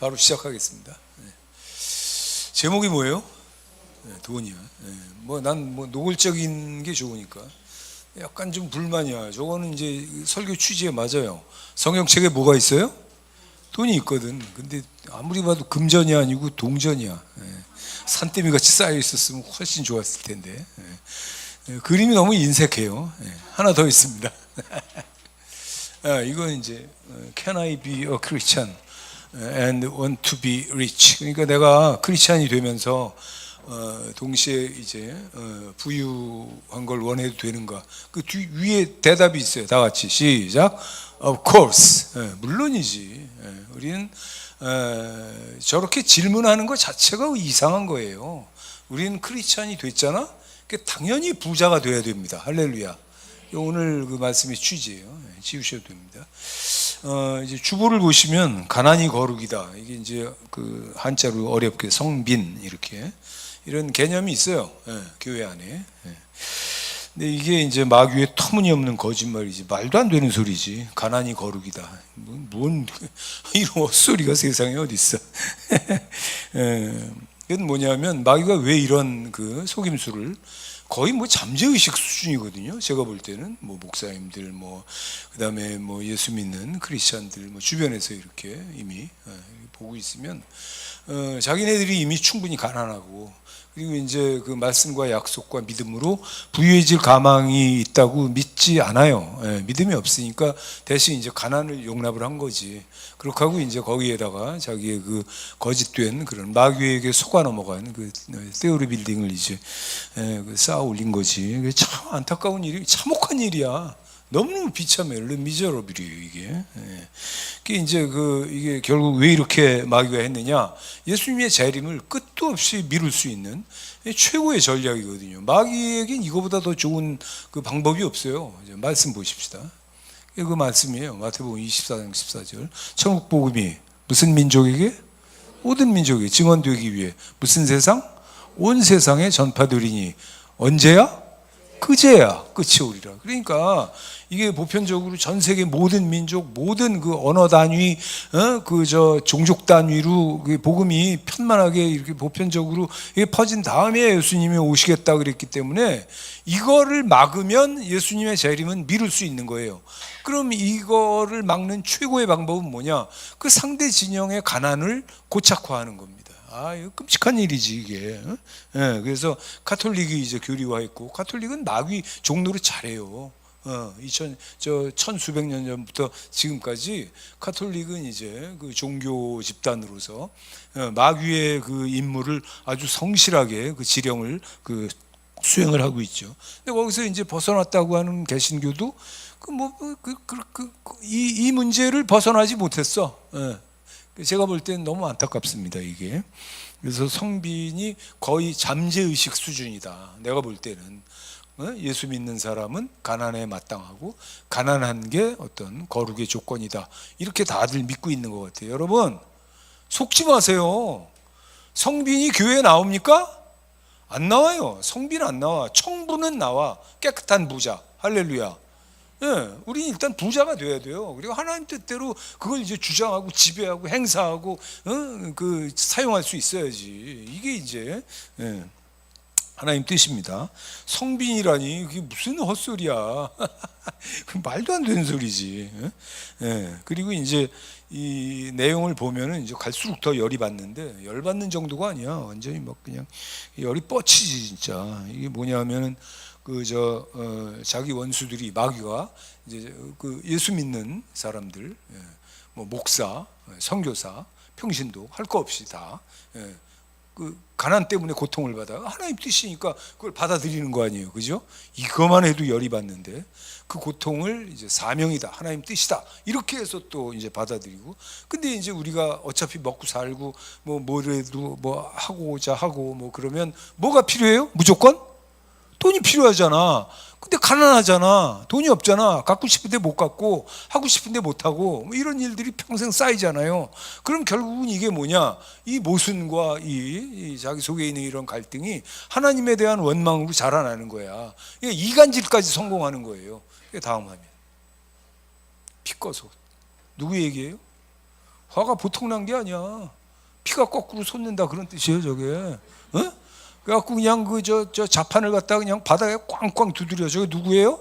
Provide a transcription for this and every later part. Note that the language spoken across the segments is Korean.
바로 시작하겠습니다. 제목이 뭐예요? 돈이야. 난 노골적인 게 좋으니까. 약간 좀 불만이야. 저거는 이제 설교 취지에 맞아요. 성경책에 뭐가 있어요? 돈이 있거든. 근데 아무리 봐도 금전이 아니고 동전이야. 산더미 같이 쌓여 있었으면 훨씬 좋았을 텐데. 그림이 너무 인색해요. 하나 더 있습니다. 이건 이제 Can I be a Christian and want to be rich? 그러니까 내가 크리스찬이 되면서 동시에 이제 부유한 걸 원해도 되는가? 그 뒤 위에 대답이 있어요. 다 같이 시작. Of course. 물론이지. 우리는 저렇게 질문하는 것 자체가 이상한 거예요. 우리는 크리스찬이 됐잖아. 당연히 부자가 돼야 됩니다. 할렐루야. 오늘 그 말씀의 취지예요. 지우셔도 됩니다. 이제 주보를 보시면 가난이 거룩이다. 이게 이제 그 한자로 어렵게 성빈 이렇게 이런 개념이 있어요. 교회 안에. 근데 이게 이제 마귀의 터무니없는 거짓말이지. 말도 안 되는 소리지. 가난이 거룩이다. 뭔 이런 헛소리가 세상에 어디 있어? 이건 뭐냐면 마귀가 왜 이런 그 속임수를 거의 뭐 잠재의식 수준이거든요. 제가 볼 때는 뭐 목사님들 그다음에 예수 믿는 크리스천들 주변에서 이렇게 이미 보고 있으면 자기네들이 이미 충분히 가난하고 그리고 이제 그 말씀과 약속과 믿음으로 부유해질 가망이 있다고 믿지 않아요. 믿음이 없으니까 대신 이제 가난을 용납을 한 거지. 그렇게 하고 이제 거기에다가 자기의 그 거짓된 그런 마귀에게 속아 넘어간 그 세오리 빌딩을 이제 쌓아 올린 거지. 참 안타까운 일이, 참혹한 일이야. 너무너무 비참해요. 미저러블이에요, 이게. 이게 이제 이게 결국 왜 이렇게 마귀가 했느냐? 예수님의 재림을 끝도 없이 미룰 수 있는 최고의 전략이거든요. 마귀에겐 이거보다 더 좋은 그 방법이 없어요. 이제 말씀 보십시다. 그 말씀이에요. 마태복음 24장 14절. 천국 복음이 무슨 민족에게? 모든 민족에게 증언되기 위해 무슨 세상? 온 세상에 전파되리니 언제야? 그제야 끝이 오리라. 그러니까 이게 보편적으로 전 세계 모든 민족, 모든 그 언어 단위, 종족 단위로 복음이 편만하게 이렇게 보편적으로 이게 퍼진 다음에 예수님이 오시겠다 그랬기 때문에 이거를 막으면 예수님의 재림은 미룰 수 있는 거예요. 그럼 이거를 막는 최고의 방법은 뭐냐? 그 상대 진영의 가난을 고착화하는 겁니다. 이거 끔찍한 일이지 이게. 그래서 가톨릭이 이제 교리화했고, 가톨릭은 마귀 종로를 잘해요. 1000수백 년 전부터 지금까지 가톨릭은 이제 그 종교 집단으로서 마귀의 그 임무를 아주 성실하게 그 지령을 수행을 하고 있죠. 근데 거기서 이제 벗어났다고 하는 개신교도 이 문제를 벗어나지 못했어. 제가 볼 때는 너무 안타깝습니다, 이게. 그래서 성빈이 거의 잠재의식 수준이다. 내가 볼 때는. 예수 믿는 사람은 가난에 마땅하고 가난한 게 어떤 거룩의 조건이다. 이렇게 다들 믿고 있는 것 같아요. 여러분, 속지 마세요. 성빈이 교회에 나옵니까? 안 나와요. 성빈 안 나와. 청부는 나와. 깨끗한 부자. 할렐루야. 우리는 일단 부자가 돼야 돼요. 그리고 하나님 뜻대로 그걸 이제 주장하고 지배하고 행사하고 사용할 수 있어야지. 이게 이제 하나님 뜻입니다. 성빈이라니 그게 무슨 헛소리야. 말도 안 되는 소리지. 그리고 이제 이 내용을 보면은 이제 갈수록 더 열이 받는데 열 받는 정도가 아니야. 완전히 그냥 열이 뻗치지 진짜. 이게 뭐냐면은 자기 원수들이 마귀가 이제 예수 믿는 사람들, 목사, 선교사, 평신도 할 거 없이 다 가난 때문에 고통을 받아. 하나님 뜻이니까 그걸 받아들이는 거 아니에요, 그죠? 이거만 해도 열이 받는데 그 고통을 이제 사명이다, 하나님 뜻이다 이렇게 해서 또 이제 받아들이고. 근데 이제 우리가 어차피 먹고 살고 뭐래도 하고자 하고 그러면 뭐가 필요해요? 무조건 돈이 필요하잖아. 근데 가난하잖아. 돈이 없잖아. 갖고 싶은데 못 갖고 하고 싶은데 못 하고 이런 일들이 평생 쌓이잖아요. 그럼 결국은 이게 뭐냐? 이 모순과 이 자기 속에 있는 이런 갈등이 하나님에 대한 원망으로 자라나는 거야. 이간질까지 성공하는 거예요. 다음 화면. 피 꺼서 누구 얘기예요? 화가 보통 난 게 아니야. 피가 거꾸로 솟는다 그런 뜻이에요, 저게. 어? 그래갖고 그냥 저 자판을 갖다가 그냥 바닥에 꽝꽝 두드려. 저게 누구예요?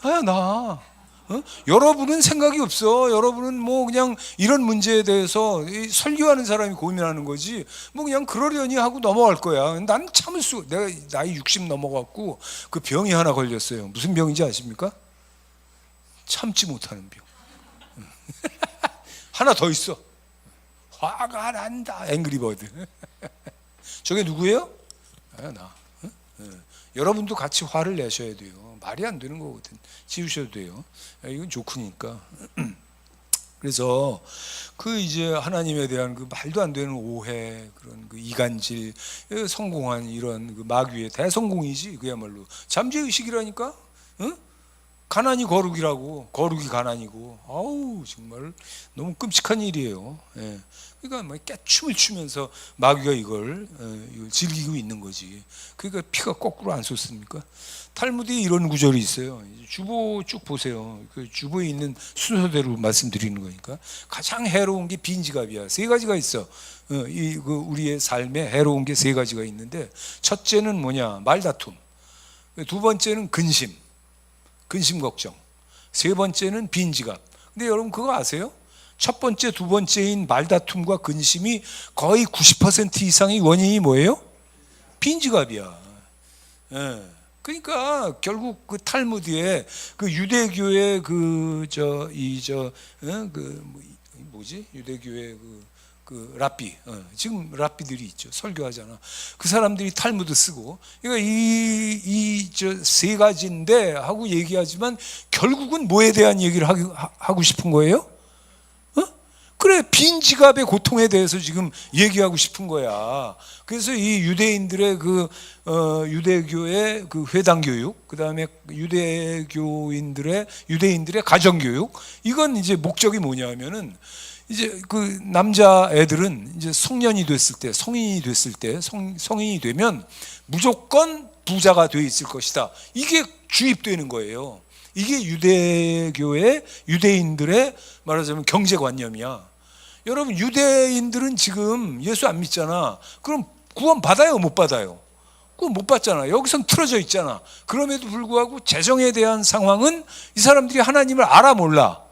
나야, 나. 어? 여러분은 생각이 없어. 여러분은 뭐 그냥 이런 문제에 대해서 설교하는 사람이 고민하는 거지. 뭐 그냥 그러려니 하고 넘어갈 거야. 난 참을 수. 내가 나이 60 넘어갔고 그 병이 하나 걸렸어요. 무슨 병인지 아십니까? 참지 못하는 병. 하나 더 있어. 화가 난다. 앵그리버드. 저게 누구예요? 나. 여러분도 같이 화를 내셔야 돼요. 말이 안 되는 거거든. 지우셔도 돼요. 이건 조크니까. 그래서 그 이제 하나님에 대한 그 말도 안 되는 오해, 그런 그 이간질, 성공한 이런 그 마귀의 대성공이지. 그야말로 잠재의식이라니까. 응? 가난이 거룩이라고. 거룩이 가난이고. 아우 정말 너무 끔찍한 일이에요. 예. 그러니까 뭐 깨춤을 추면서 마귀가 이걸 즐기고 있는 거지. 그러니까 피가 거꾸로 안 솟습니까? 탈무드에 이런 구절이 있어요. 주보 쭉 보세요. 그 주보에 있는 순서대로 말씀드리는 거니까. 가장 해로운 게 빈지갑이야. 세 가지가 있어. 우리의 삶에 해로운 게 세 가지가 있는데, 첫째는 뭐냐? 말다툼. 두 번째는 근심 걱정. 세 번째는 빈지갑. 근데 여러분 그거 아세요? 첫 번째, 두 번째인 말다툼과 근심이 거의 90% 이상의 원인이 뭐예요? 빈지갑이야. 예. 그러니까 결국 그 탈무드에 그 유대교의 유대교의 그 랍비, 지금 랍비들이 있죠. 설교하잖아. 그 사람들이 탈무드 쓰고, 그러니까 저 세 가지인데 하고 얘기하지만 결국은 뭐에 대한 얘기를 하고 싶은 거예요? 그래, 빈지갑의 고통에 대해서 지금 얘기하고 싶은 거야. 그래서 이 유대인들의 유대교의 그 회당 교육, 그 다음에 유대인들의 가정 교육, 이건 이제 목적이 뭐냐면은 이제 그 남자 애들은 이제 성년이 됐을 때, 성인이 됐을 때, 성인이 되면 무조건 부자가 돼 있을 것이다. 이게 주입되는 거예요. 이게 유대인들의 말하자면 경제관념이야. 여러분 유대인들은 지금 예수 안 믿잖아. 그럼 구원 받아요, 못 받아요? 구원 못 받잖아. 여기선 틀어져 있잖아. 그럼에도 불구하고 재정에 대한 상황은 이 사람들이 하나님을 알아 몰라?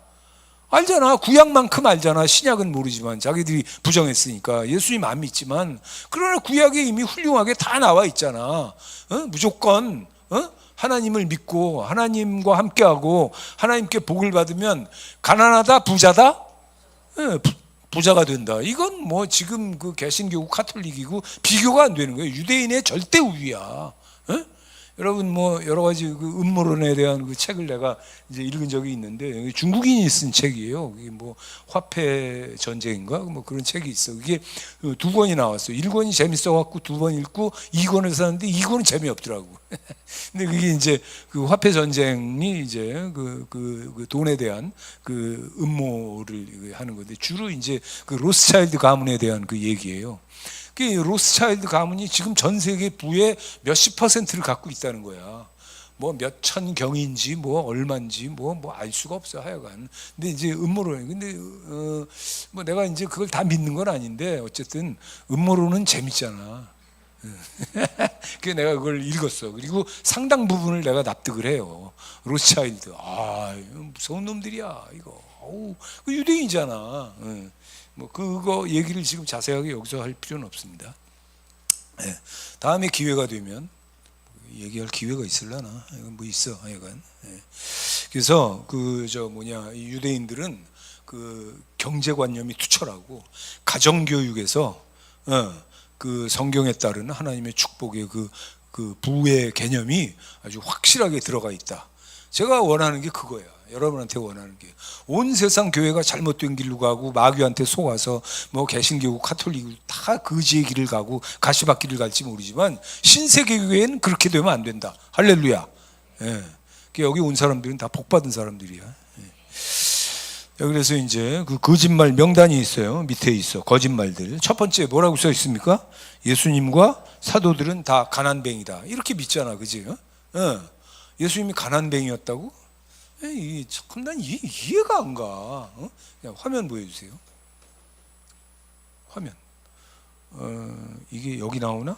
알잖아. 구약만큼 알잖아. 신약은 모르지만 자기들이 부정했으니까. 예수님 안 믿지만, 그러나 구약에 이미 훌륭하게 다 나와 있잖아. 무조건 하나님을 믿고 하나님과 함께하고 하나님께 복을 받으면 가난하다 부자다? 부자가 된다. 이건 뭐 지금 그 개신교고 카톨릭이고 비교가 안 되는 거예요. 유대인의 절대 우위야. 여러분 뭐 여러 가지 그 음모론에 대한 그 책을 내가 이제 읽은 적이 있는데, 중국인이 쓴 책이에요. 이게 뭐 화폐 전쟁인가 뭐 그런 책이 있어. 이게 두 권이 나왔어요. 1권이 재밌어 갖고 두 번 읽고 2권을 샀는데 2권은 재미없더라고. 근데 그게 이제 그 화폐 전쟁이 이제 그 돈에 대한 그 음모를 하는 건데, 주로 이제 그 로스차일드 가문에 대한 그 얘기예요. 그 로스차일드 가문이 지금 전 세계 부의 몇십 %를 갖고 있다는 거야. 뭐 몇천 경인지 뭐 얼마인지 뭐 알 수가 없어 하여간. 근데 이제 음모론. 근데 뭐 내가 이제 그걸 다 믿는 건 아닌데 어쨌든 음모론은 재밌잖아. 그래서 내가 그걸 읽었어. 그리고 상당 부분을 내가 납득을 해요. 로스차일드, 무서운 놈들이야 이거. 그 유대인이잖아. 뭐 그거 얘기를 지금 자세하게 여기서 할 필요는 없습니다. 다음에 기회가 되면 얘기할 기회가 있을라나? 이건 뭐 있어 하여간. 그래서 이 유대인들은 그 경제관념이 투철하고 가정교육에서 그 성경에 따른 하나님의 축복의 그 부의 개념이 아주 확실하게 들어가 있다. 제가 원하는 게 그거야. 여러분한테 원하는 게, 온 세상 교회가 잘못된 길로 가고 마귀한테 속아서 뭐 개신교고 카톨릭 다 거지의 길을 가고 가시밭길을 갈지 모르지만 신세계 교회는 그렇게 되면 안 된다. 할렐루야. 여기 온 사람들은 다 복받은 사람들이야. 그래서 이제 그 거짓말 명단이 있어요. 밑에 있어. 거짓말들. 첫 번째 뭐라고 써 있습니까? 예수님과 사도들은 다 가난뱅이다. 이렇게 믿잖아, 그지? 예수님이 가난뱅이였다고? 난 이해가 안 가. 그냥 화면 보여주세요. 화면. 이게 여기 나오나?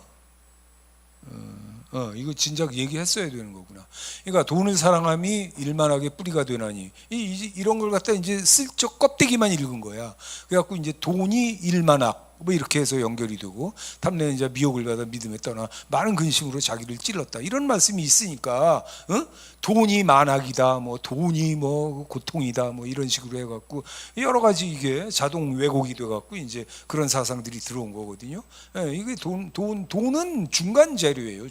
이거 진작 얘기했어야 되는 거구나. 그러니까 돈을 사랑함이 일만하게 뿌리가 되나니, 이런 걸 갖다 이제 슬쩍 껍데기만 읽은 거야. 그래갖고 이제 돈이 일만악 뭐 이렇게 해서 연결이 되고, 탐내는 자 미혹을 받아 믿음에 떠나 많은 근심으로 자기를 찔렀다, 이런 말씀이 있으니까 돈이 만악이다, 뭐 돈이 뭐 고통이다, 뭐 이런 식으로 해갖고 여러 가지 이게 자동 왜곡이 돼갖고 이제 그런 사상들이 들어온 거거든요. 이게 돈은 중간 재료예요.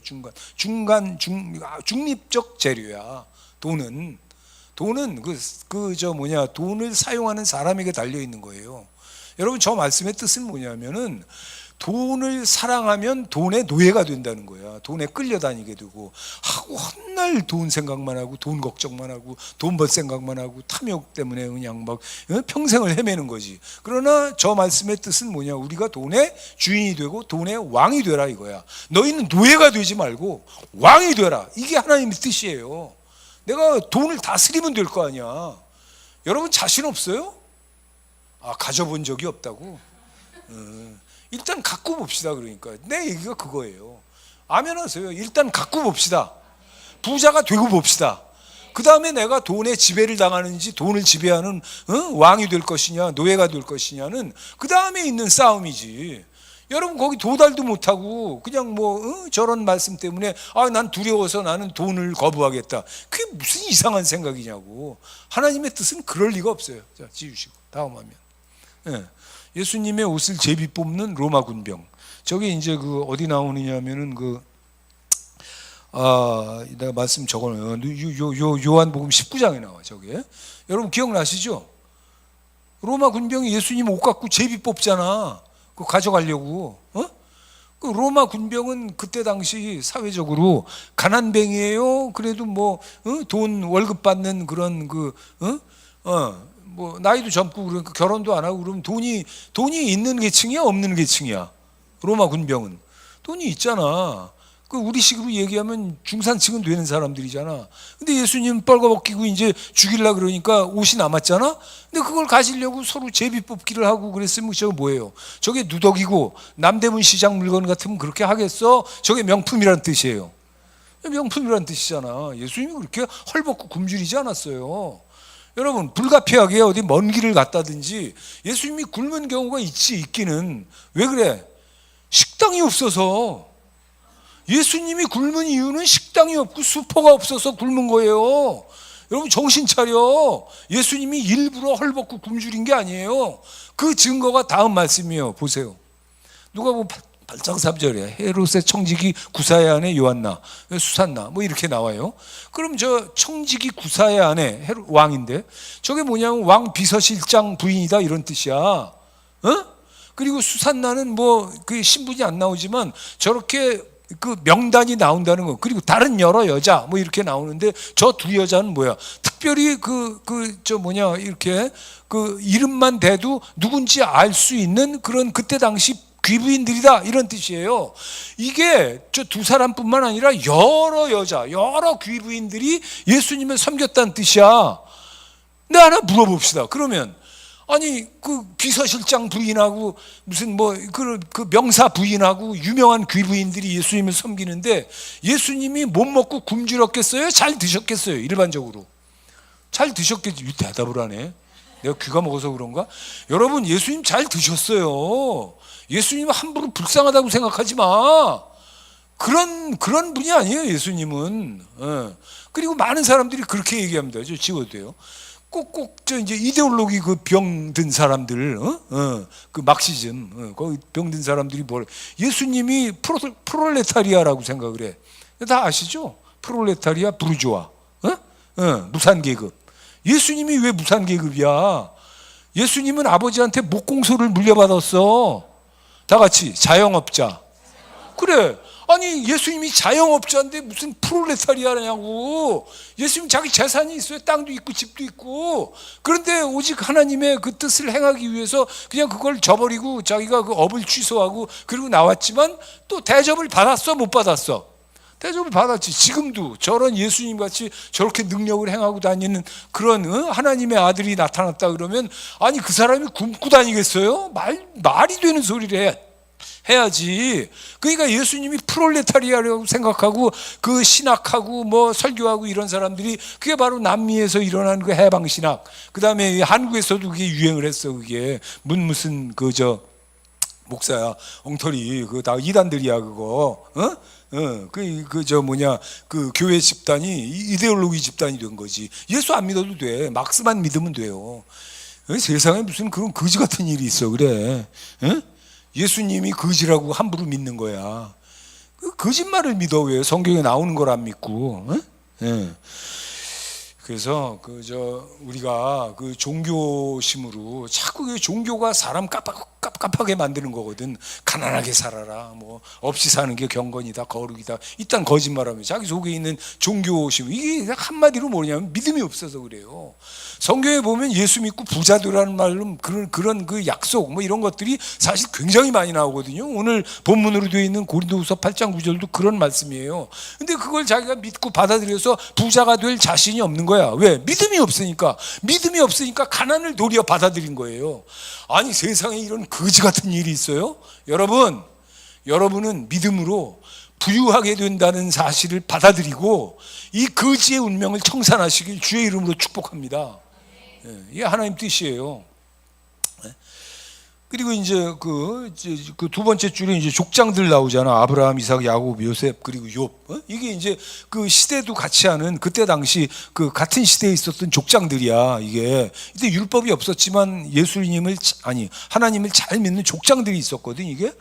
중립적 재료야. 돈은 돈을 사용하는 사람에게 달려 있는 거예요. 여러분, 저 말씀의 뜻은 뭐냐면은 돈을 사랑하면 돈의 노예가 된다는 거야. 돈에 끌려다니게 되고, 하고 헛날 돈 생각만 하고, 돈 걱정만 하고, 돈 벌 생각만 하고, 탐욕 때문에 그냥 막 평생을 헤매는 거지. 그러나 저 말씀의 뜻은 뭐냐? 우리가 돈의 주인이 되고 돈의 왕이 되라 이거야. 너희는 노예가 되지 말고 왕이 되라. 이게 하나님의 뜻이에요. 내가 돈을 다스리면 될 거 아니야. 여러분 자신 없어요? 가져본 적이 없다고? 일단 갖고 봅시다. 그러니까 내 얘기가 그거예요. 아멘 하세요. 일단 갖고 봅시다. 부자가 되고 봅시다. 그 다음에 내가 돈에 지배를 당하는지, 돈을 지배하는 왕이 될 것이냐 노예가 될 것이냐는 그 다음에 있는 싸움이지. 여러분, 거기 도달도 못하고 그냥 저런 말씀 때문에 난 두려워서 나는 돈을 거부하겠다, 그게 무슨 이상한 생각이냐고. 하나님의 뜻은 그럴 리가 없어요. 자, 지우시고 다음 화면. 예수님의 옷을 제비 뽑는 로마 군병. 저게 이제 어디 나오느냐면은 내가 말씀 적어놓은 요한복음 19장에 나와. 저게 여러분 기억나시죠? 로마 군병이 예수님 옷 갖고 제비 뽑잖아. 그거 가져가려고. 그 로마 군병은 그때 당시 사회적으로 가난뱅이에요. 그래도 돈 월급 받는 그런 나이도 젊고 그러니까 결혼도 안 하고 그러면 돈이 있는 계층이야, 없는 계층이야? 로마 군병은 돈이 있잖아. 우리 식으로 얘기하면 중산층은 되는 사람들이잖아. 근데 예수님 뻘거벗기고 이제 죽이려 그러니까 옷이 남았잖아. 근데 그걸 가지려고 서로 제비 뽑기를 하고 그랬으면 저게 뭐예요? 저게 누더기고 남대문 시장 물건 같으면 그렇게 하겠어? 저게 명품이란 뜻이에요. 명품이란 뜻이잖아. 예수님이 그렇게 헐벗고 굶주리지 않았어요. 여러분, 불가피하게 어디 먼 길을 갔다든지 예수님이 굶은 경우가 있기는. 왜 그래? 식당이 없어서. 예수님이 굶은 이유는 식당이 없고 수포가 없어서 굶은 거예요. 여러분 정신 차려. 예수님이 일부러 헐벗고 굶주린 게 아니에요. 그 증거가 다음 말씀이에요. 보세요. 누가복음 8장 3절에 헤롯의 청지기 구사의 아내 요한나, 수산나 이렇게 나와요. 그럼 저 청지기 구사의 아내, 헤롯 왕인데 저게 뭐냐면 왕 비서실장 부인이다 이런 뜻이야. 그리고 수산나는 그 신분이 안 나오지만 저렇게 그 명단이 나온다는 거. 그리고 다른 여러 여자 이렇게 나오는데 저 두 여자는 뭐야? 특별히 이렇게 이름만 대도 누군지 알 수 있는 그런 그때 당시 귀부인들이다 이런 뜻이에요. 이게 저 두 사람뿐만 아니라 여러 여자, 여러 귀부인들이 예수님을 섬겼다는 뜻이야. 근데 하나 물어봅시다. 그러면 그 비서실장 부인하고 무슨 그 명사 부인하고 유명한 귀부인들이 예수님을 섬기는데 예수님이 못 먹고 굶주렸겠어요? 잘 드셨겠어요? 일반적으로 잘 드셨겠지. 대답을 하네. 내가 귀가 먹어서 그런가? 여러분, 예수님 잘 드셨어요. 예수님 함부로 불쌍하다고 생각하지 마. 그런 분이 아니에요, 예수님은. 그리고 많은 사람들이 그렇게 얘기합니다. 저 지워도 돼요. 꼭 이제 이데올로기 병든 사람들, 그 막시즘, 거기 병든 사람들이 예수님이 프롤레타리아라고 생각을 해. 다 아시죠? 프롤레타리아, 부르주아, 무산계급. 예수님이 왜 무산계급이야? 예수님은 아버지한테 목공소를 물려받았어. 다 같이 자영업자. 그래. 예수님이 자영업자인데 무슨 프롤레타리아냐고. 예수님 자기 재산이 있어요. 땅도 있고 집도 있고. 그런데 오직 하나님의 그 뜻을 행하기 위해서 그냥 그걸 저버리고 자기가 그 업을 취소하고 그리고 나왔지만 또 대접을 받았어, 못 받았어? 대접을 받았지. 지금도 저런 예수님 같이 저렇게 능력을 행하고 다니는 그런 하나님의 아들이 나타났다 그러면 아니 그 사람이 굶고 다니겠어요? 말이 되는 소리를 해야지. 그러니까 예수님이 프롤레타리아라고 생각하고 그 신학하고 뭐 설교하고 이런 사람들이 그게 바로 남미에서 일어난 그 해방신학. 그 다음에 한국에서도 그게 유행을 했어. 그게 무슨 목사야 엉터리 그 다 이단들이야 그거. 그 교회 집단이 이데올로기 집단이 된 거지. 예수 안 믿어도 돼. 막스만 믿으면 돼요. 세상에 무슨 그런 거지 같은 일이 있어 그래. 예수님이 거지라고 함부로 믿는 거야. 그 거짓말을 믿어. 왜 성경에 나오는 걸 안 믿고? 그래서 우리가 그 종교심으로 자꾸 그 종교가 사람 깝깝하게 만드는 거거든. 가난하게 살아라, 뭐 없이 사는 게 경건이다, 거룩이다. 이딴 거짓말하면 자기 속에 있는 종교심, 이게 한마디로 뭐냐면 믿음이 없어서 그래요. 성경에 보면 예수 믿고 부자 되라는 말로 그런 그 약속 뭐 이런 것들이 사실 굉장히 많이 나오거든요. 오늘 본문으로 되어 있는 고린도후서 8장 9절도 그런 말씀이에요. 근데 그걸 자기가 믿고 받아들여서 부자가 될 자신이 없는 거야. 왜? 믿음이 없으니까. 믿음이 없으니까 가난을 도리어 받아들인 거예요. 아니 세상에 이런 거지 같은 일이 있어요? 여러분은 믿음으로 부유하게 된다는 사실을 받아들이고 이 거지의 운명을 청산하시길 주의 이름으로 축복합니다. 이게 하나님 뜻이에요. 그리고 이제 그 두 번째 줄에 이제 족장들 나오잖아. 아브라함, 이삭, 야곱, 요셉, 그리고 욥. 이게 이제 그 시대도 같이 하는 그때 당시 그 같은 시대에 있었던 족장들이야. 이게 이때 율법이 없었지만 하나님을 잘 믿는 족장들이 있었거든. 이게.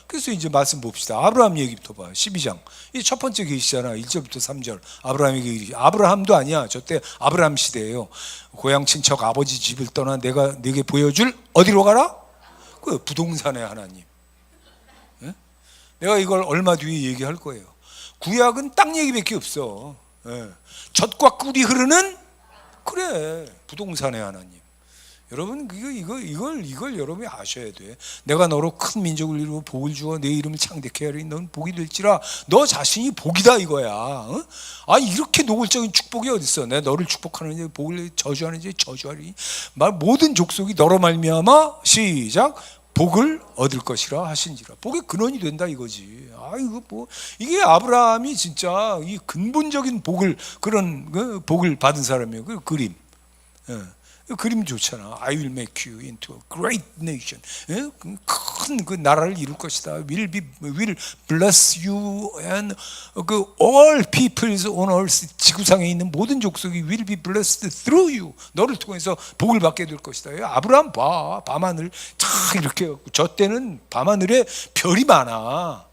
그래서 이제 말씀 봅시다. 아브라함 얘기부터 봐. 12장. 이 첫 번째 계시잖아. 1절부터 3절. 아브라함의 계시. 아브라함도 아니야. 저때 아브라함 시대예요. 고향 친척 아버지 집을 떠나 내가 네게 보여줄 어디로 가라? 그 부동산의 하나님. 내가 이걸 얼마 뒤에 얘기할 거예요. 구약은 땅 얘기밖에 없어. 젖과 꿀이 흐르는 그래 부동산의 하나님. 여러분 이걸 여러분이 아셔야 돼. 내가 너로 큰 민족을 이루고 복을 주어 내 이름을 창대케 하리니 넌 복이 될지라. 너 자신이 복이다 이거야. 아니 이렇게 노골적인 축복이 어딨어. 내가 너를 축복하는 자 복을 저주하는 자 저주하리니 모든 족속이 너로 말미암아 시작 복을 얻을 것이라 하신지라. 복의 근원이 된다 이거지. 이게 아브라함이 진짜 이 근본적인 복을 그런 복을 받은 사람이에요. 그 그림. 그림 좋잖아. I will make you into a great nation. 큰 그 나라를 이룰 것이다. will bless you and all peoples on earth. 지구상에 있는 모든 족속이 will be blessed through you. 너를 통해서 복을 받게 될 것이다. 아브라함 봐. 밤하늘 쫙 이렇게. 저 때는 밤하늘에 별이 많아.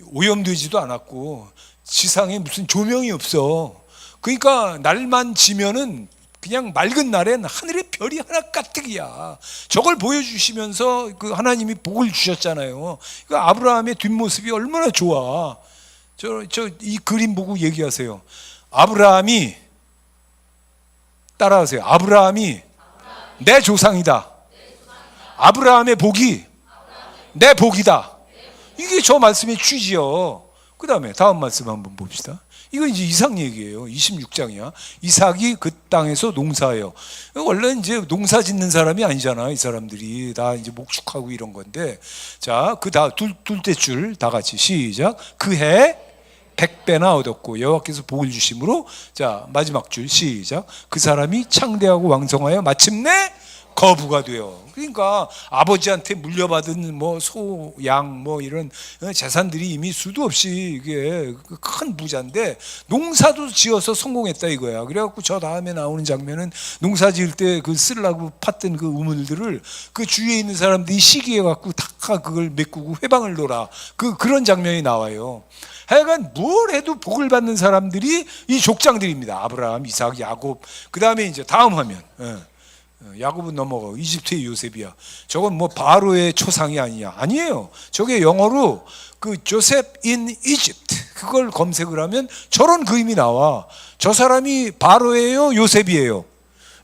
오염되지도 않았고 지상에 무슨 조명이 없어. 그러니까 날만 지면은 그냥 맑은 날엔 하늘에 별이 하나 가득이야. 저걸 보여주시면서 그 하나님이 복을 주셨잖아요. 그러니까 아브라함의 뒷모습이 얼마나 좋아. 이 그림 보고 얘기하세요. 아브라함이 따라하세요. 아브라함이 내 조상이다. 아브라함의 복이 내 복이다. 이게 저 말씀의 취지요. 그 다음에 다음 말씀 한번 봅시다. 이거 이제 이삭 얘기예요. 26장이야. 이삭이 그 땅에서 농사해요. 원래 이제 농사 짓는 사람이 아니잖아. 이 사람들이 다 이제 목축하고 이런 건데. 자, 둘째 줄 다 같이 시작. 그해 100배나 얻었고 여호와께서 복을 주심으로. 자, 마지막 줄 시작. 그 사람이 창대하고 왕성하여 마침내 거부가 돼요. 그러니까 아버지한테 물려받은 뭐 소, 양 뭐 이런 재산들이 이미 수도 없이 이게 큰 부자인데 농사도 지어서 성공했다 이거야. 그래갖고 저 다음에 나오는 장면은 농사 지을 때 그 쓰려고 팠던 그 우물들을 그 주위에 있는 사람들이 시기해갖고 다 그걸 메꾸고 회방을 놓아. 그런 장면이 나와요. 하여간 뭘 해도 복을 받는 사람들이 이 족장들입니다. 아브라함, 이삭, 야곱. 그 다음에 이제 다음 화면. 야곱은 넘어가. 이집트의 요셉이야. 저건 뭐 바로의 초상이 아니냐. 아니에요. 저게 영어로 그 조셉 인 이집트 그걸 검색을 하면 저런 그림이 나와. 저 사람이 바로예요, 요셉이에요?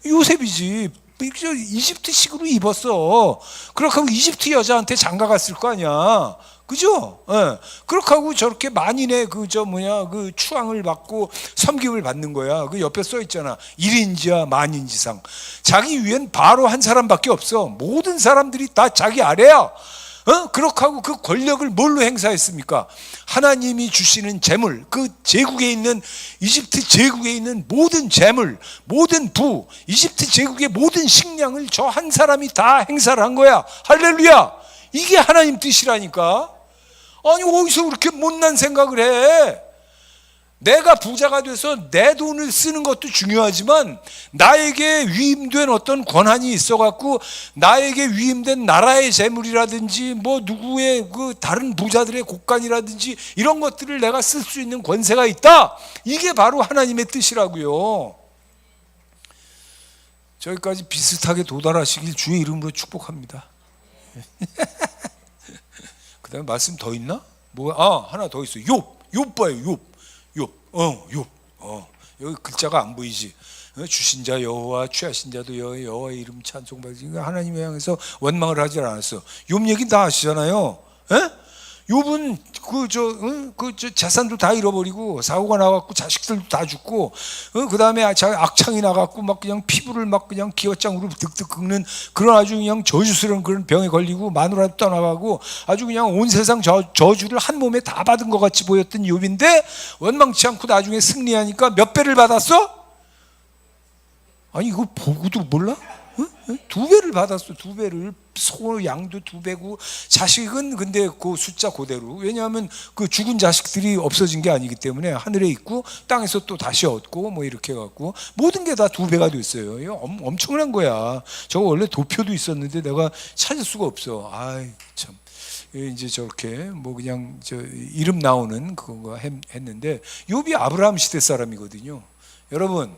요셉이지. 이집트식으로 입었어. 그렇게 하면 이집트 여자한테 장가 갔을 거 아니야. 그죠? 예. 그렇게 하고 저렇게 만인의 그 추앙을 받고 섬김을 받는 거야. 그 옆에 써 있잖아. 일인지하 만인지상. 자기 위엔 바로 한 사람밖에 없어. 모든 사람들이 다 자기 아래야. 그렇게 하고 그 권력을 뭘로 행사했습니까? 하나님이 주시는 재물, 그 제국에 있는 이집트 제국에 있는 모든 재물, 모든 부, 이집트 제국의 모든 식량을 저 한 사람이 다 행사를 한 거야. 할렐루야. 이게 하나님 뜻이라니까. 아니 어디서 그렇게 못난 생각을 해? 내가 부자가 돼서 내 돈을 쓰는 것도 중요하지만 나에게 위임된 어떤 권한이 있어갖고 나에게 위임된 나라의 재물이라든지 뭐 누구의 그 다른 부자들의 곡간이라든지 이런 것들을 내가 쓸 수 있는 권세가 있다. 이게 바로 하나님의 뜻이라고요. 저기까지 비슷하게 도달하시길 주의 이름으로 축복합니다. 그 다음에 말씀 더 있나? 하나 더 있어. 욥 봐요. 욥. 여기 글자가 안 보이지. 주신 자 여호와, 취하신 자도 여호와의 이름 찬송받으시. 하나님을 향해서 원망을 하지 않았어. 욥 얘기 다 아시잖아요. 욥은 재산도 다 잃어버리고 사고가 나갖고 자식들도 다 죽고 그 다음에 악창이 나갖고 막 그냥 피부를 막 그냥 기어장으로 득득 긁는 그런 아주 그냥 저주스러운 그런 병에 걸리고 마누라도 떠나가고 아주 그냥 온 세상 저주를 한 몸에 다 받은 것 같이 보였던 욥인데 원망치 않고 나중에 승리하니까 몇 배를 받았어? 아니 이거 보고도 몰라? 2배를 받았어. 2배를. 소 양도 2배고 자식은 근데 그 숫자 그대로. 왜냐하면 그 죽은 자식들이 없어진 게 아니기 때문에 하늘에 있고 땅에서 또 다시 얻고 뭐 이렇게 해갖고 모든 게 다 2배가 됐어요. 이거 엄청난 거야. 저거 원래 도표도 있었는데 내가 찾을 수가 없어. 아이 참. 이제 저렇게 뭐 그냥 이름 나오는 그거 했는데 욥이 아브라함 시대 사람이거든요. 여러분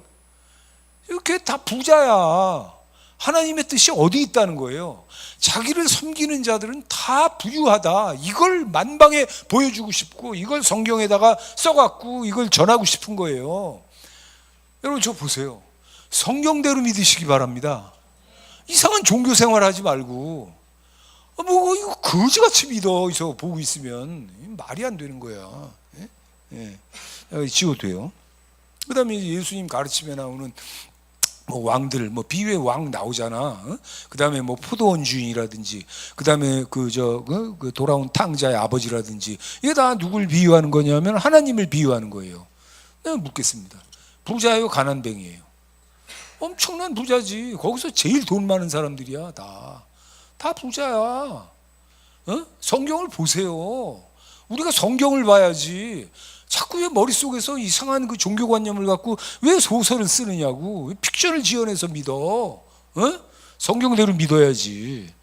이렇게 다 부자야. 하나님의 뜻이 어디 있다는 거예요? 자기를 섬기는 자들은 다 부유하다. 이걸 만방에 보여주고 싶고 이걸 성경에다가 써갖고 이걸 전하고 싶은 거예요. 여러분 저 보세요. 성경대로 믿으시기 바랍니다. 이상한 종교 생활하지 말고 뭐 이거 거지같이 믿어. 저 보고 있으면 말이 안 되는 거야. 지워도 돼요. 그 다음에 예수님 가르침에 나오는 뭐 왕들, 뭐 비유의 왕 나오잖아. 그 다음에 뭐 포도원 주인이라든지, 그 다음에 그 돌아온 탕자의 아버지라든지, 이게 다 누굴 비유하는 거냐면 하나님을 비유하는 거예요. 내가 묻겠습니다. 부자예요, 가난뱅이에요? 엄청난 부자지. 거기서 제일 돈 많은 사람들이야, 다 부자야. 성경을 보세요. 우리가 성경을 봐야지. 자꾸 왜 머릿속에서 이상한 그 종교관념을 갖고 왜 소설을 쓰느냐고. 왜 픽션을 지어내서 믿어. 성경대로 믿어야지.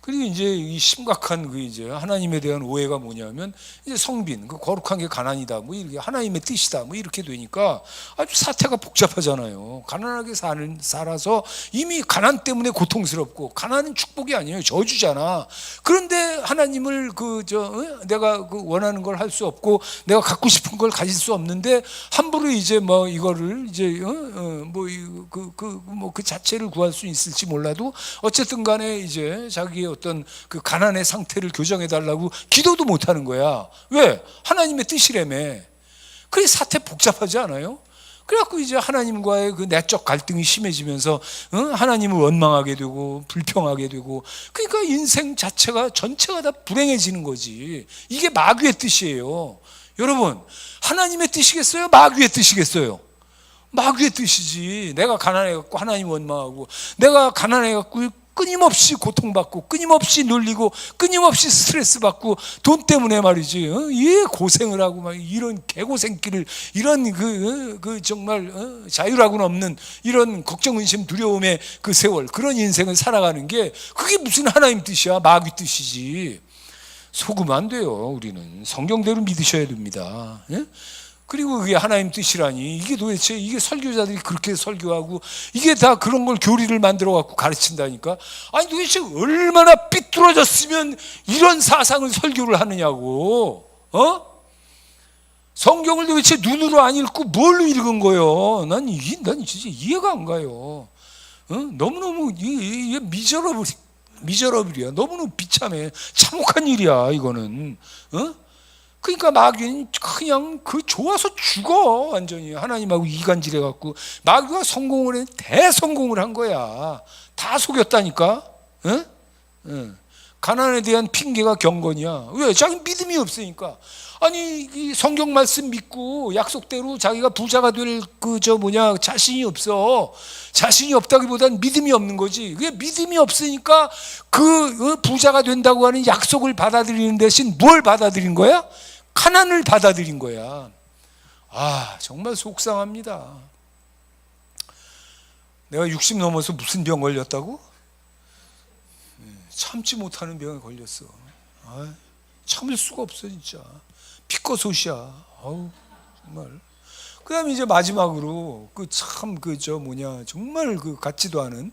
그리고 이제 이 심각한 그 이제 하나님에 대한 오해가 뭐냐면 이제 성빈, 그 거룩한 게 가난이다, 뭐 이렇게 하나님의 뜻이다, 뭐 이렇게 되니까 아주 사태가 복잡하잖아요. 가난하게 살아서 이미 가난 때문에 고통스럽고, 가난은 축복이 아니에요, 저주잖아. 그런데 하나님을 내가 원하는 걸 할 수 없고 내가 갖고 싶은 걸 가질 수 없는데 함부로 이제 뭐 이거를 이제 그 자체를 구할 수 있을지 몰라도 어쨌든간에 이제 자기의 어떤 그 가난의 상태를 교정해 달라고 기도도 못 하는 거야. 왜? 하나님의 뜻이라며. 그게 사태 복잡하지 않아요? 그래갖고 이제 하나님과의 그 내적 갈등이 심해지면서 하나님을 원망하게 되고 불평하게 되고, 그러니까 인생 자체가 전체가 다 불행해지는 거지. 이게 마귀의 뜻이에요. 여러분, 하나님의 뜻이겠어요? 마귀의 뜻이겠어요? 마귀의 뜻이지. 내가 가난해갖고 하나님 원망하고, 내가 가난해갖고 끊임없이 고통받고 끊임없이 눌리고 끊임없이 스트레스 받고 돈 때문에 말이지 이 고생을 하고 막 이런 개고생길을, 이런 정말 자유라고는 없는 이런 걱정 의심 두려움의 그 세월, 그런 인생을 살아가는 게 그게 무슨 하나님 뜻이야? 마귀 뜻이지. 속으면 안 돼요. 우리는 성경대로 믿으셔야 됩니다. 그리고 그게 하나님 뜻이라니, 이게 도대체, 이게 설교자들이 그렇게 설교하고 이게 다 그런 걸 교리를 만들어 갖고 가르친다니까. 아니 도대체 얼마나 삐뚤어졌으면 이런 사상을 설교를 하느냐고. 성경을 도대체 눈으로 안 읽고 뭘로 읽은 거예요? 난 진짜 이해가 안 가요. 너무너무 이게 미저러블이야. 너무너무 비참해. 참혹한 일이야 이거는. 그러니까 마귀는 그냥 좋아서 죽어. 완전히 하나님하고 이간질해 갖고 마귀가 성공을 해, 대성공을 한 거야. 다 속였다니까. 가난에 대한 핑계가 경건이야. 왜? 자기 믿음이 없으니까. 아니 이 성경 말씀 믿고 약속대로 자기가 부자가 될 자신이 없어. 자신이 없다기보다는 믿음이 없는 거지. 그게 믿음이 없으니까 부자가 된다고 하는 약속을 받아들이는 대신 뭘 받아들인 거야? 가난을 받아들인 거야. 정말 속상합니다. 내가 60 넘어서 무슨 병 걸렸다고? 참지 못하는 병에 걸렸어. 참을 수가 없어 진짜. 피꺼소시야. 정말. 그 다음에 이제 마지막으로 정말 같지도 않은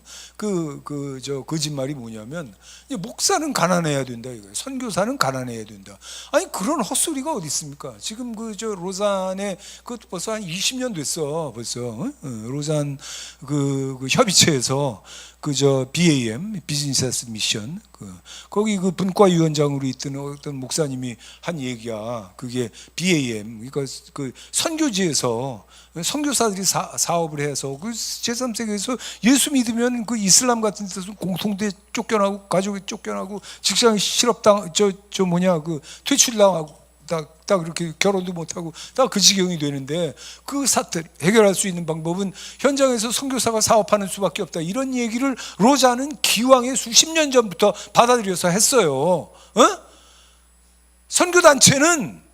거짓말이 뭐냐면, 목사는 가난해야 된다 이거예요. 선교사는 가난해야 된다. 아니 그런 헛소리가 어디 있습니까? 지금 로잔에 그것도 벌써 한 20년 됐어. 벌써 로잔 협의체에서 BAM 비즈니스 미션 거기 분과위원장으로 있던 어떤 목사님이 한 얘기야. 그게 BAM 그러니까 선교지에서 선교사들이 사업을 해서 제3세계에서 예수 믿으면 이슬람 같은 데서 공통대 쫓겨나고 가족이 쫓겨나고 직장 실업당 퇴출당하고 딱 이렇게 결혼도 못하고 다 그 지경이 되는데 그 사태 해결할 수 있는 방법은 현장에서 선교사가 사업하는 수밖에 없다. 이런 얘기를 로자는 기왕에 수십 년 전부터 받아들여서 했어요. 선교단체는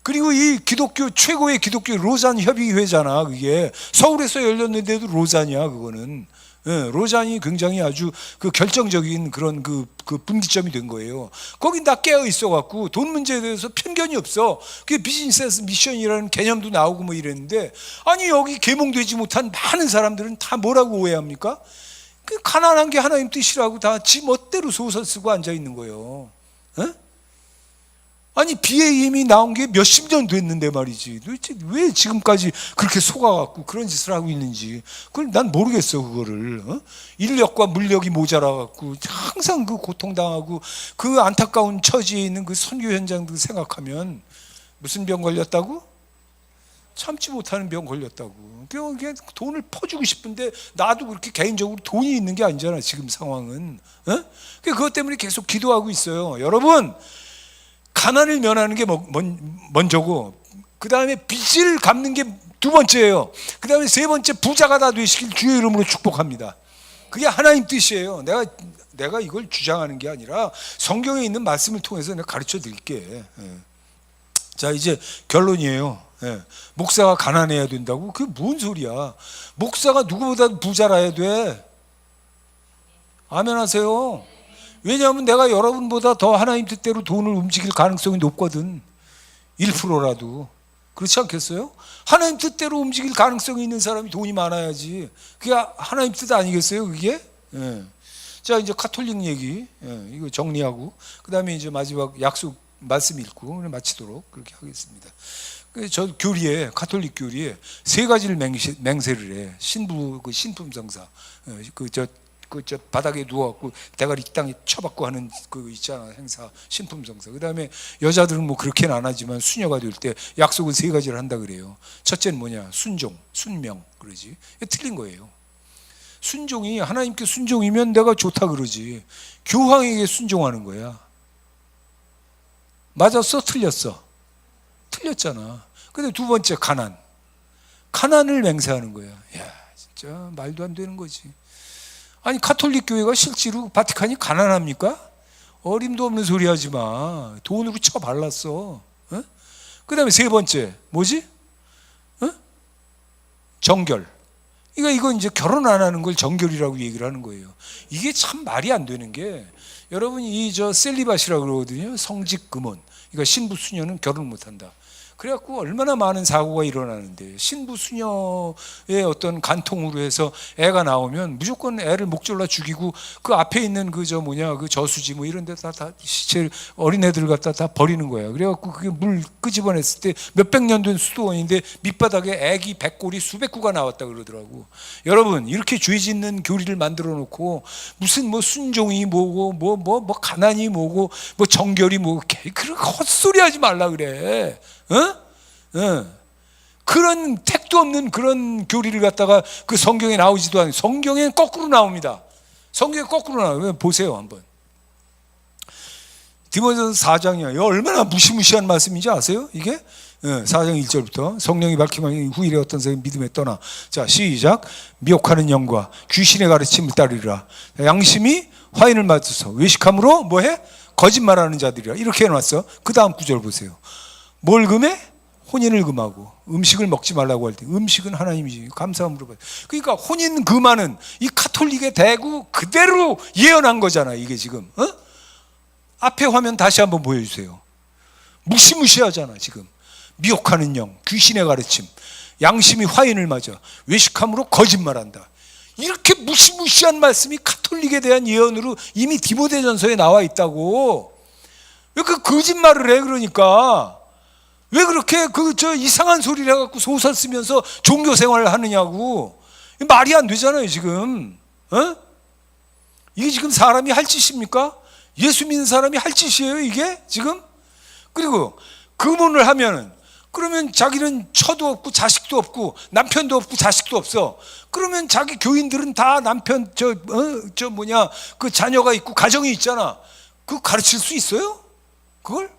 그리고 이 기독교 최고의 기독교 로잔 협의회잖아. 그게 서울에서 열렸는데도 로잔이야. 그거는 로잔이 굉장히 아주 결정적인 그런 분기점이 된 거예요. 거긴 다 깨어 있어갖고 돈 문제에 대해서 편견이 없어. 그게 비즈니스 미션이라는 개념도 나오고 뭐 이랬는데, 아니 여기 계몽되지 못한 많은 사람들은 다 뭐라고 오해합니까? 가난한 게 하나님 뜻이라고 다 지 멋대로 소설 쓰고 앉아 있는 거예요. 아니 BAM이 나온 게 몇십 년 됐는데 말이지. 도대체 왜 지금까지 그렇게 속아갖고 그런 짓을 하고 있는지 그걸 난 모르겠어. 그거를 인력과 물력이 모자라갖고 항상 고통당하고 안타까운 처지에 있는 선교 현장들 생각하면 무슨 병 걸렸다고? 참지 못하는 병 걸렸다고. 그냥 돈을 퍼주고 싶은데 나도 그렇게 개인적으로 돈이 있는 게 아니잖아 지금 상황은. 그것 때문에 계속 기도하고 있어요. 여러분, 가난을 면하는 게 먼저고, 그 다음에 빚을 갚는 게 두 번째예요. 그 다음에 세 번째, 부자가 다 되시길 주의 이름으로 축복합니다. 그게 하나님 뜻이에요. 내가 이걸 주장하는 게 아니라 성경에 있는 말씀을 통해서 내가 가르쳐 드릴게. 자, 이제 결론이에요. 목사가 가난해야 된다고? 그게 뭔 소리야? 목사가 누구보다 부자라야 돼. 아멘 하세요. 왜냐하면 내가 여러분보다 더 하나님 뜻대로 돈을 움직일 가능성이 높거든. 1%라도. 그렇지 않겠어요? 하나님 뜻대로 움직일 가능성이 있는 사람이 돈이 많아야지. 그게 하나님 뜻 아니겠어요? 그게? 자, 이제 카톨릭 얘기 이거 정리하고 그 다음에 이제 마지막 약속 말씀 읽고 마치도록 그렇게 하겠습니다. 저 교리에, 카톨릭 교리에 세 가지를 맹세를 해. 신부 신품성사 저 바닥에 누워갖고 대가리 땅에 쳐박고 하는 있잖아, 행사, 신품성사. 그 다음에 여자들은 뭐 그렇게는 안 하지만 수녀가 될 때 약속은 세 가지를 한다 그래요. 첫째는 뭐냐? 순종, 순명 그러지. 틀린 거예요. 순종이 하나님께 순종이면 내가 좋다 그러지. 교황에게 순종하는 거야. 맞았어? 틀렸어? 틀렸잖아. 근데 두 번째, 가난을 맹세하는 거야. 야, 진짜 말도 안 되는 거지. 아니 카톨릭 교회가 실제로 바티칸이 가난합니까? 어림도 없는 소리 하지 마. 돈으로 쳐 발랐어. 그 다음에 세 번째 뭐지? 정결. 이건 이제 결혼 안 하는 걸 정결이라고 얘기를 하는 거예요. 이게 참 말이 안 되는 게, 여러분이 셀리밭이라고 그러거든요. 성직 금혼. 그러니까 신부 수녀는 결혼 못 한다. 그래갖고 얼마나 많은 사고가 일어나는데, 신부 수녀의 어떤 간통으로 해서 애가 나오면 무조건 애를 목졸라 죽이고 그 앞에 있는 그 저수지 뭐 이런 데다 다 시체 어린애들 갖다 다 버리는 거야. 그래갖고 그게 물 끄집어냈을 때 몇백 년 된 수도원인데 밑바닥에 애기 백골이 수백 구가 나왔다 그러더라고. 여러분, 이렇게 죄 짓는 교리를 만들어 놓고 무슨 뭐 순종이 뭐고 뭐 가난이 뭐고 뭐 정결이 뭐고 그런 헛소리 하지 말라 그래. 그런 택도 없는 그런 교리를 갖다가 그 성경에 나오지도 않아요. 성경엔 거꾸로 나옵니다. 성경에 거꾸로 나와요. 보세요 한번. 디모데전서 4장이야. 이거 얼마나 무시무시한 말씀인지 아세요? 이게 4장 1절부터 성령이 밝히면 후일에 어떤 사람이 믿음에 떠나. 자, 시작. 미혹하는 영과 귀신의 가르침을 따르리라. 양심이 화인을 맞아서 외식함으로 뭐해? 거짓말하는 자들이라. 이렇게 해놨어. 그 다음 구절 보세요. 뭘 금해? 혼인을 금하고. 음식을 먹지 말라고 할 때 음식은 하나님이지 감사함으로 받아. 그러니까 혼인 금하는 이 가톨릭의 대구 그대로 예언한 거잖아. 이게 지금 앞에 화면 다시 한번 보여주세요. 무시무시하잖아 지금. 미혹하는 영, 귀신의 가르침, 양심이 화인을 맞아 외식함으로 거짓말한다. 이렇게 무시무시한 말씀이 가톨릭에 대한 예언으로 이미 디모데전서에 나와 있다고. 왜 그 거짓말을 해? 그러니까 왜 그렇게 이상한 소리를 해갖고 소설 쓰면서 종교 생활을 하느냐고. 말이 안 되잖아요 지금. 이게 지금 사람이 할 짓입니까? 예수 믿는 사람이 할 짓이에요 이게 지금? 그리고 금혼을 하면은 그러면 자기는 처도 없고 자식도 없고 남편도 없고 자식도 없어. 그러면 자기 교인들은 다 남편 그 자녀가 있고 가정이 있잖아. 그거 가르칠 수 있어요? 그걸?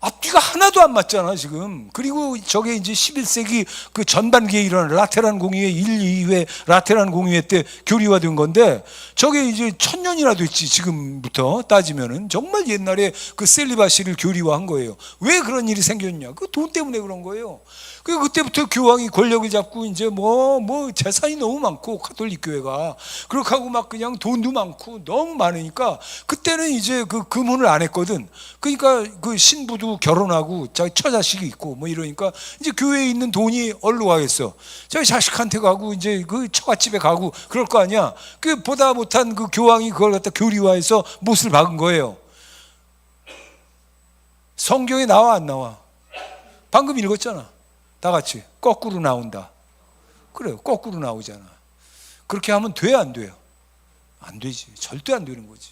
앞뒤가 하나도 안 맞잖아 지금. 그리고 저게 이제 11세기 그 전반기에 일어난 라테란 공의회 1, 2회 라테란 공의회 때 교리화된 건데 저게 이제 1000년이나 됐지 지금부터 따지면은. 정말 옛날에 그 셀리바시를 교리화한 거예요. 왜 그런 일이 생겼냐? 그 돈 때문에 그런 거예요. 그때부터 교황이 권력을 잡고 이제 뭐 재산이 너무 많고 가톨릭 교회가 그렇게 하고 막 그냥 돈도 많고 너무 많으니까 그때는 이제 그 금혼을 안 했거든. 그러니까 그 신부도 결혼하고 자기 처자식이 있고 뭐 이러니까 이제 교회에 있는 돈이 어디로 가겠어? 자기 자식한테 가고 이제 그 처갓집에 가고 그럴 거 아니야. 그 보다 못한 그 교황이 그걸 갖다 교리화해서 못을 박은 거예요. 성경에 나와 안 나와? 방금 읽었잖아. 다 같이 거꾸로 나온다. 그래요. 거꾸로 나오잖아. 그렇게 하면 돼, 안 돼요? 안 되지. 절대 안 되는 거지.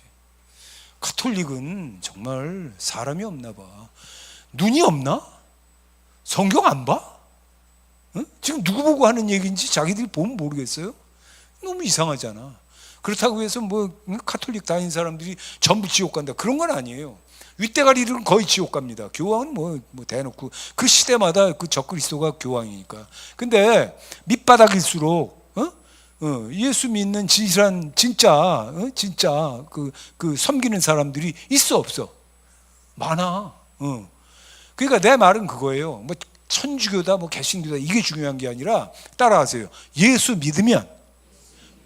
가톨릭은 정말 사람이 없나 봐. 눈이 없나? 성경 안 봐? 지금 누구 보고 하는 얘기인지 자기들이 보면 모르겠어요? 너무 이상하잖아. 그렇다고 해서 뭐 가톨릭 다닌 사람들이 전부 지옥 간다 그런 건 아니에요. 윗대가리들은 거의 지옥 갑니다. 교황은 뭐 대놓고 그 시대마다 그 적그리스도가 교황이니까. 근데 밑바닥일수록 예수 믿는 진실한 진짜 그 섬기는 사람들이 있어 없어? 많아. 그러니까 내 말은 그거예요. 뭐 천주교다 뭐 개신교다 이게 중요한 게 아니라 따라하세요. 예수 믿으면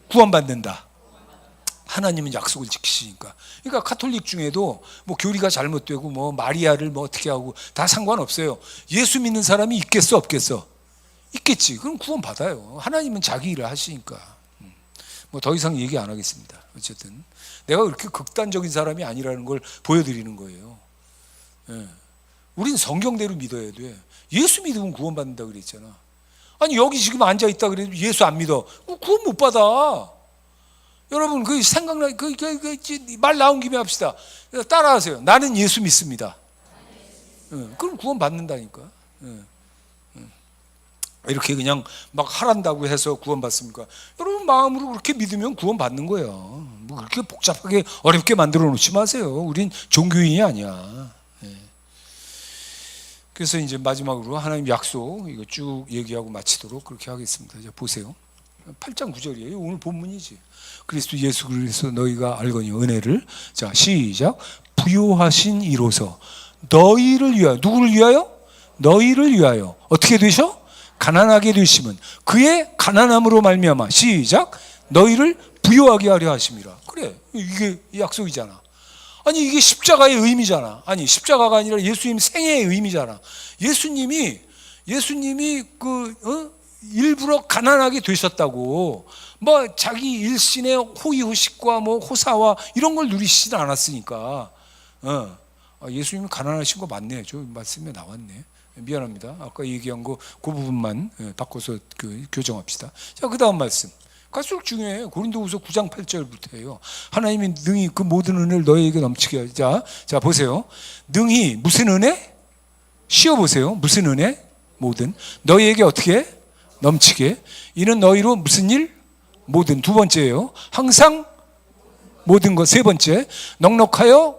구원받는다. 하나님은 약속을 지키시니까. 그러니까 가톨릭 중에도 뭐 교리가 잘못되고 뭐 마리아를 뭐 어떻게 하고 다 상관없어요. 예수 믿는 사람이 있겠어 없겠어? 있겠지. 그럼 구원 받아요. 하나님은 자기 일을 하시니까. 뭐 더 이상 얘기 안 하겠습니다. 어쨌든 내가 그렇게 극단적인 사람이 아니라는 걸 보여드리는 거예요. 우린 성경대로 믿어야 돼. 예수 믿으면 구원 받는다 그랬잖아. 아니 여기 지금 앉아 있다 그래도 예수 안 믿어. 구원 못 받아. 여러분 그 생각나 말 나온 김에 합시다. 따라하세요. 나는 예수 믿습니다. 그럼 구원 받는다니까. 이렇게 그냥 막 하란다고 해서 구원 받습니까? 여러분 마음으로 그렇게 믿으면 구원 받는 거예요. 뭐 그렇게 복잡하게 어렵게 만들어 놓지 마세요. 우린 종교인이 아니야. 그래서 이제 마지막으로 하나님 약속 이거 쭉 얘기하고 마치도록 그렇게 하겠습니다. 자, 보세요. 8장 9절이에요. 오늘 본문이지. 그리스도 예수 그리스도 너희가 알거니 은혜를. 자, 시작. 부요하신 이로서 너희를 위하여. 누구를 위하여? 너희를 위하여. 어떻게 되셔? 가난하게 되시면 그의 가난함으로 말미암아. 시작. 너희를 부요하게 하려 하심이라. 그래, 이게 약속이잖아. 아니 이게 십자가의 의미잖아. 아니 십자가가 아니라 예수님 생애의 의미잖아. 예수님이 일부러 가난하게 되셨다고 뭐 자기 일신의 호의호식과 뭐 호사와 이런 걸 누리시진 않았으니까. 예수님이 가난하신 거 맞네. 저 말씀에 나왔네. 미안합니다. 아까 얘기한 거 그 부분만 바꿔서 교정합시다. 자, 그 다음 말씀 갈수록 중요해요. 고린도후서 9장 8절부터예요. 하나님이 능히 그 모든 은혜를 너희에게 넘치게 하자. 자, 보세요. 능히 무슨 은혜? 쉬어보세요. 무슨 은혜? 모든 너희에게 어떻게? 넘치게. 이는 너희로 무슨 일? 모든. 두 번째예요. 항상 모든 것. 세 번째. 넉넉하여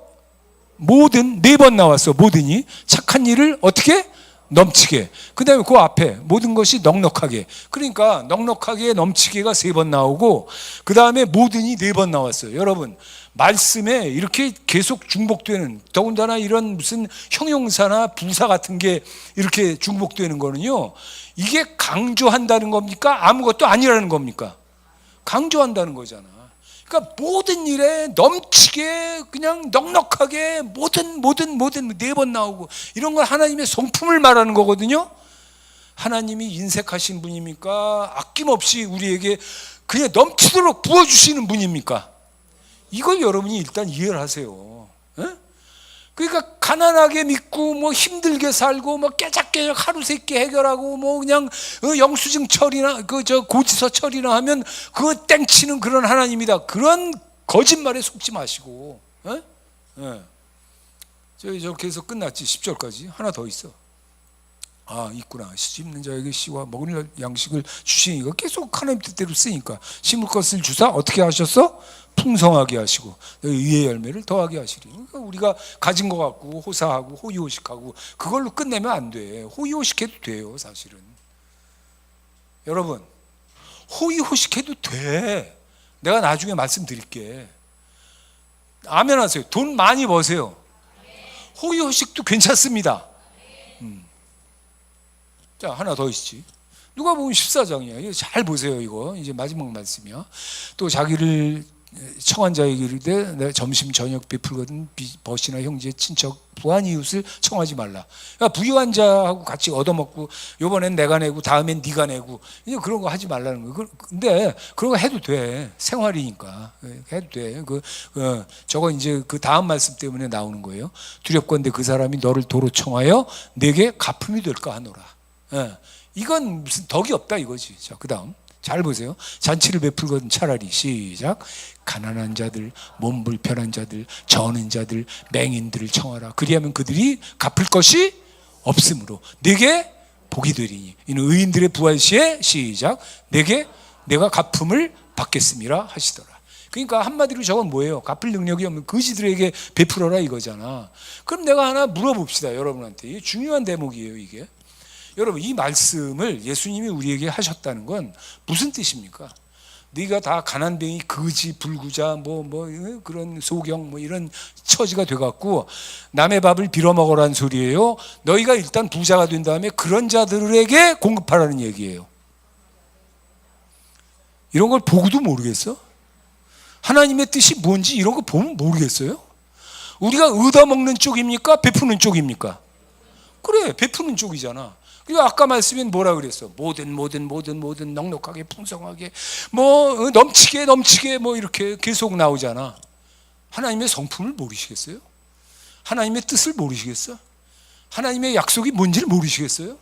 모든. 네 번 나왔어. 모든이 착한 일을 어떻게? 넘치게. 그 다음에 그 앞에 모든 것이 넉넉하게. 그러니까 넉넉하게 넘치게가 3번 나오고 그 다음에 모든이 4번 나왔어요. 여러분 말씀에 이렇게 계속 중복되는, 더군다나 이런 무슨 형용사나 부사 같은 게 이렇게 중복되는 거는요, 이게 강조한다는 겁니까? 아무것도 아니라는 겁니까? 강조한다는 거잖아. 그러니까 모든 일에 넘치게 그냥 넉넉하게 모든 4번 나오고 이런 건 하나님의 성품을 말하는 거거든요. 하나님이 인색하신 분입니까? 아낌없이 우리에게 그냥 넘치도록 부어주시는 분입니까? 이걸 여러분이 일단 이해를 하세요. 그러니까 가난하게 믿고 뭐 힘들게 살고 뭐 깨작깨작 하루 세끼 해결하고 뭐 그냥 영수증 처리나 고지서 처리나 하면 그거 땡치는 그런 하나님이다. 그런 거짓말에 속지 마시고. 저렇게 해서 끝났지. 10절까지 하나 더 있어. 아, 있구나. 심는 자에게 씨와 먹을 양식을 주시니 이거 계속 하나님 뜻대로 쓰니까 심을 것을 주사 어떻게 하셨어? 풍성하게 하시고 의의 열매를 더하게 하시리. 그러니까 우리가 가진 것 갖고 호사하고 호의호식하고 그걸로 끝내면 안 돼. 호의호식해도 돼요, 사실은. 여러분, 호의호식해도 돼. 내가 나중에 말씀드릴게. 아멘 하세요. 돈 많이 버세요. 호의호식도 괜찮습니다. 자, 하나 더 있지. 누가복음 14장이야. 이거 잘 보세요. 이거 이제 마지막 말씀이야. 또 자기를 청한 자에게 이르되 내가 점심 저녁 베풀거든 벗이나 형제 친척 부한 이웃을 청하지 말라. 그러니까 부유한 자하고 같이 얻어먹고 이번엔 내가 내고 다음엔 네가 내고 이제 그런 거 하지 말라는 거. 근데 그런 거 해도 돼. 생활이니까 해도 돼. 저거 이제 그 다음 말씀 때문에 나오는 거예요. 두렵건대 그 사람이 너를 도로 청하여 내게 갚음이 될까 하노라. 이건 무슨 덕이 없다 이거지. 자, 그 다음 잘 보세요. 잔치를 베풀거든 차라리 시작. 가난한 자들, 몸 불편한 자들, 저는 자들, 맹인들을 청하라. 그리하면 그들이 갚을 것이 없으므로 내게 복이 되리니 이는 의인들의 부활 시에 시작. 내가 갚음을 받겠음이라 하시더라. 그러니까 한마디로 저건 뭐예요? 갚을 능력이 없는 거지들에게 베풀어라 이거잖아. 그럼 내가 하나 물어봅시다. 여러분한테. 이게 중요한 대목이에요. 이게. 여러분, 이 말씀을 예수님이 우리에게 하셨다는 건 무슨 뜻입니까? 네가 다 가난뱅이, 거지, 불구자, 그런 소경, 이런 처지가 돼갖고 남의 밥을 빌어먹으라는 소리예요. 너희가 일단 부자가 된 다음에 그런 자들에게 공급하라는 얘기예요. 이런 걸 보고도 모르겠어? 하나님의 뜻이 뭔지 이런 거 보면 모르겠어요? 우리가 얻어먹는 쪽입니까? 베푸는 쪽입니까? 그래, 베푸는 쪽이잖아. 그리고 아까 말씀엔 뭐라 그랬어? 모든 넉넉하게 풍성하게 넘치게 이렇게 계속 나오잖아. 하나님의 성품을 모르시겠어요? 하나님의 뜻을 모르시겠어? 하나님의 약속이 뭔지를 모르시겠어요?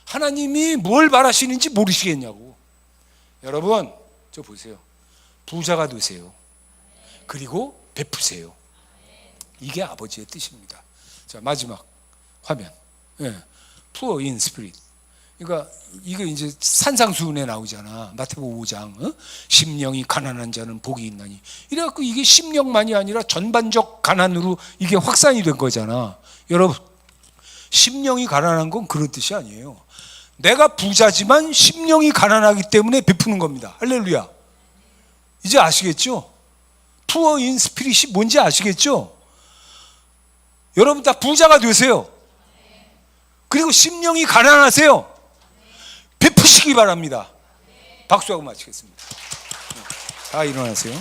하나님이 뭘 바라시는지 모르시겠냐고. 여러분, 저 보세요. 부자가 되세요. 그리고 베푸세요. 이게 아버지의 뜻입니다. 자, 마지막 화면. Poor in spirit. 그러니까 이거 이제 산상수훈에 나오잖아. 마태복음 5장. 심령이 가난한 자는 복이 있나니. 이래갖고 이게 심령만이 아니라 전반적 가난으로 이게 확산이 된 거잖아. 여러분, 심령이 가난한 건 그런 뜻이 아니에요. 내가 부자지만 심령이 가난하기 때문에 베푸는 겁니다. 할렐루야. 이제 아시겠죠? Poor in spirit이 뭔지 아시겠죠? 여러분 다 부자가 되세요. 그리고 심령이 가난하세요. 베푸시기 바랍니다. 박수하고 마치겠습니다. 다 일어나세요.